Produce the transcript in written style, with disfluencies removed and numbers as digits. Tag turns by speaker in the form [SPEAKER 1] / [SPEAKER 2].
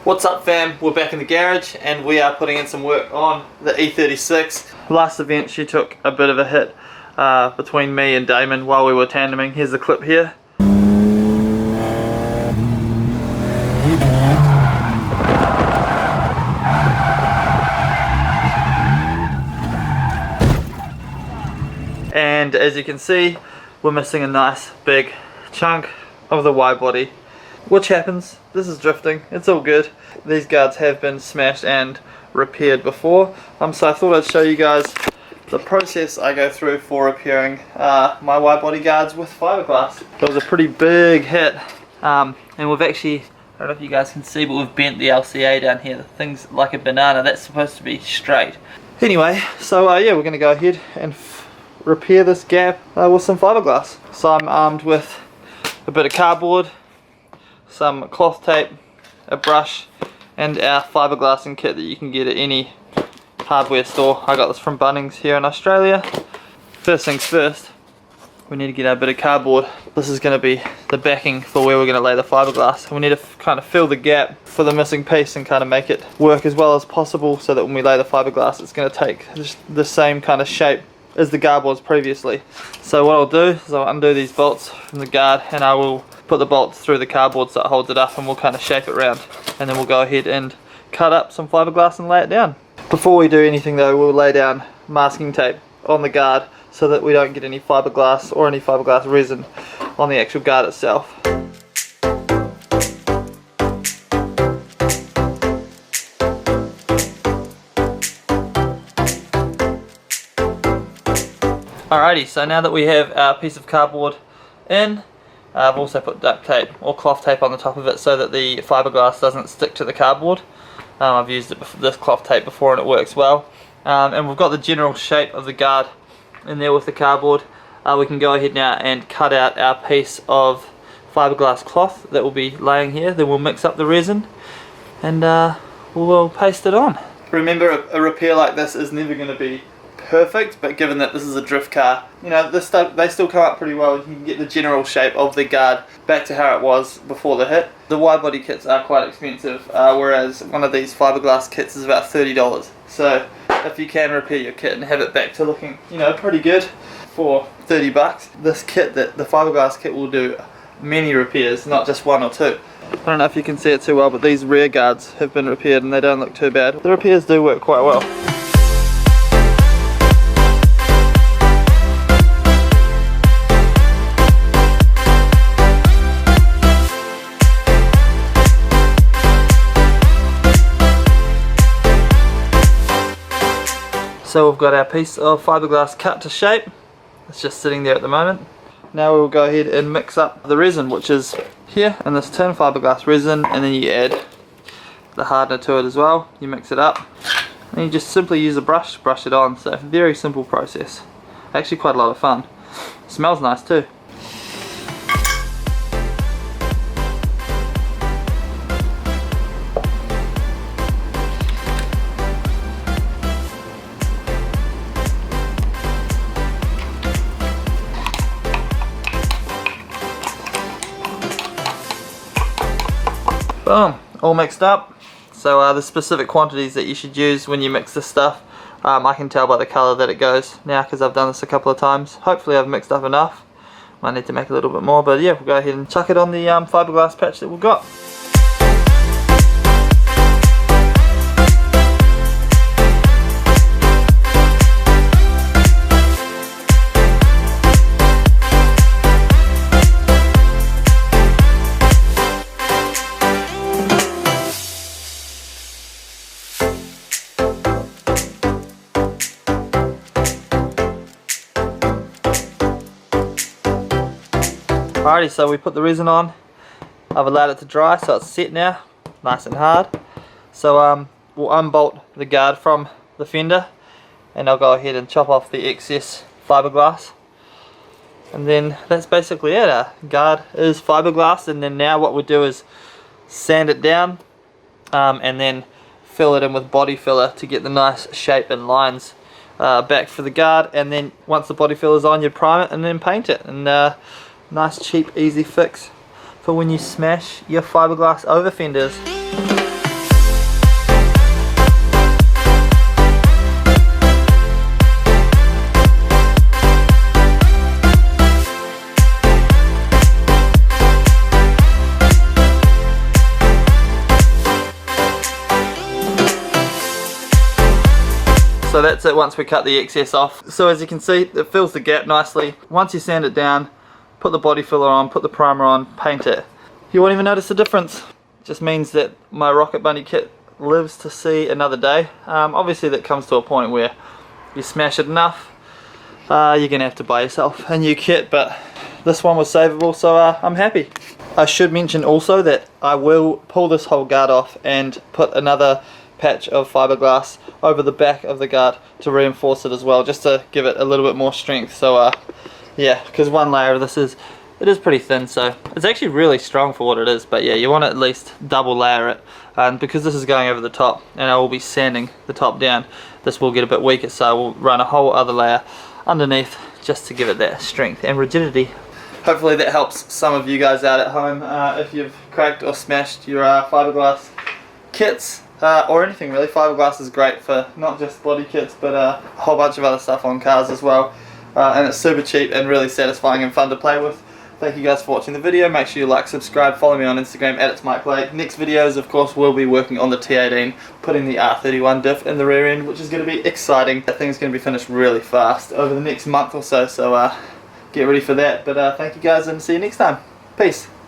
[SPEAKER 1] What's up fam, we're back in the garage and we are putting in some work on the E36. Last event she took a bit of a hit between me and Damon while we were tandeming. Here's the clip here. And as you can see, we're missing a nice big chunk of the wide body, which happens. This is drifting, it's all good. These guards have been smashed and repaired before, so I thought I'd show you guys the process I go through for repairing my wide body guards with fiberglass. It was a pretty big hit, and we've actually, I don't know if you guys can see, but we've bent the LCA down here. The thing's like a banana, that's supposed to be straight. Anyway, so yeah, we're going to go ahead and repair this gap with some fiberglass. So I'm armed with a bit of cardboard, some cloth tape, a brush, and our fiberglassing kit that you can get at any hardware store. I got this from Bunnings here in Australia. First things first, we need to get our bit of cardboard. This is going to be the backing for where we're going to lay the fiberglass. We need to kind of fill the gap for the missing piece and kind of make it work as well as possible, so that when we lay the fiberglass it's going to take the same kind of shape as the guard was previously. So what I'll do is I'll undo these bolts from the guard and I will put the bolts through the cardboard so it holds it up, and we'll kind of shape it round, and then we'll go ahead and cut up some fiberglass and lay it down. Before we do anything though, we'll lay down masking tape on the guard so that we don't get any fiberglass or any fiberglass resin on the actual guard itself. Alrighty, so now that we have our piece of cardboard in, I've also put duct tape or cloth tape on the top of it so that the fiberglass doesn't stick to the cardboard. I've used this cloth tape before and it works well. And we've got the general shape of the guard in there with the cardboard. We can go ahead now and cut out our piece of fiberglass cloth that will be laying here. Then we'll mix up the resin and we'll paste it on. Remember, a repair like this is never going to be perfect, but given that this is a drift car, you know, this stuff, they still come up pretty well. You can get the general shape of the guard back to how it was before the hit. The wide body kits are quite expensive, whereas one of these fiberglass kits is about $30. So if you can repair your kit and have it back to looking, you know, pretty good for 30 bucks, this kit, the fiberglass kit, will do many repairs, not just one or two. I don't know if you can see it too well, but these rear guards have been repaired and they don't look too bad. The repairs do work quite well. So we've got our piece of fiberglass cut to shape. It's just sitting there at the moment. Now we'll go ahead and mix up the resin, which is here in this tin, fiberglass resin, and then you add the hardener to it as well. You mix it up and you just simply use a brush to brush it on. So very simple process. Actually quite a lot of fun. Smells nice too. Boom, all mixed up. So the specific quantities that you should use when you mix this stuff, I can tell by the colour that it goes now because I've done this a couple of times. Hopefully I've mixed up enough. Might need to make a little bit more, but yeah, we'll go ahead and chuck it on the fiberglass patch that we've got. Alrighty, so we put the resin on. I've allowed it to dry, so it's set now, nice and hard. So we'll unbolt the guard from the fender, and I'll go ahead and chop off the excess fiberglass. And then that's basically it. Our guard is fiberglass, and then now what we'll do is sand it down, and then fill it in with body filler to get the nice shape and lines back for the guard. And then once the body filler is on, you prime it and then paint it. And nice, cheap, easy fix for when you smash your fiberglass over fenders. So that's it once we cut the excess off. So as you can see, it fills the gap nicely. Once you sand it down, put the body filler on, put the primer on, paint it. You won't even notice the difference. It just means that my Rocket Bunny kit lives to see another day. Obviously that comes to a point where you smash it enough, you're gonna have to buy yourself a new kit, but this one was savable, so I'm happy. I should mention also that I will pull this whole guard off and put another patch of fiberglass over the back of the guard to reinforce it as well, just to give it a little bit more strength. So yeah, because one layer of this is pretty thin, so it's actually really strong for what it is, but yeah, you want to at least double layer it, and because this is going over the top and I will be sanding the top down, this will get a bit weaker, so I will run a whole other layer underneath just to give it that strength and rigidity. Hopefully that helps some of you guys out at home if you've cracked or smashed your fiberglass kits or anything really. Fiberglass is great for not just body kits but a whole bunch of other stuff on cars as well, and it's super cheap and really satisfying and fun to play with. Thank you guys for watching the video. Make sure you like, subscribe, follow me on Instagram @itsmikeplay. Next videos, of course, we'll be working on the T18, putting the R31 diff in the rear end, which is going to be exciting. That thing's going to be finished really fast over the next month or so, so get ready for that. But thank you guys and see you next time. Peace.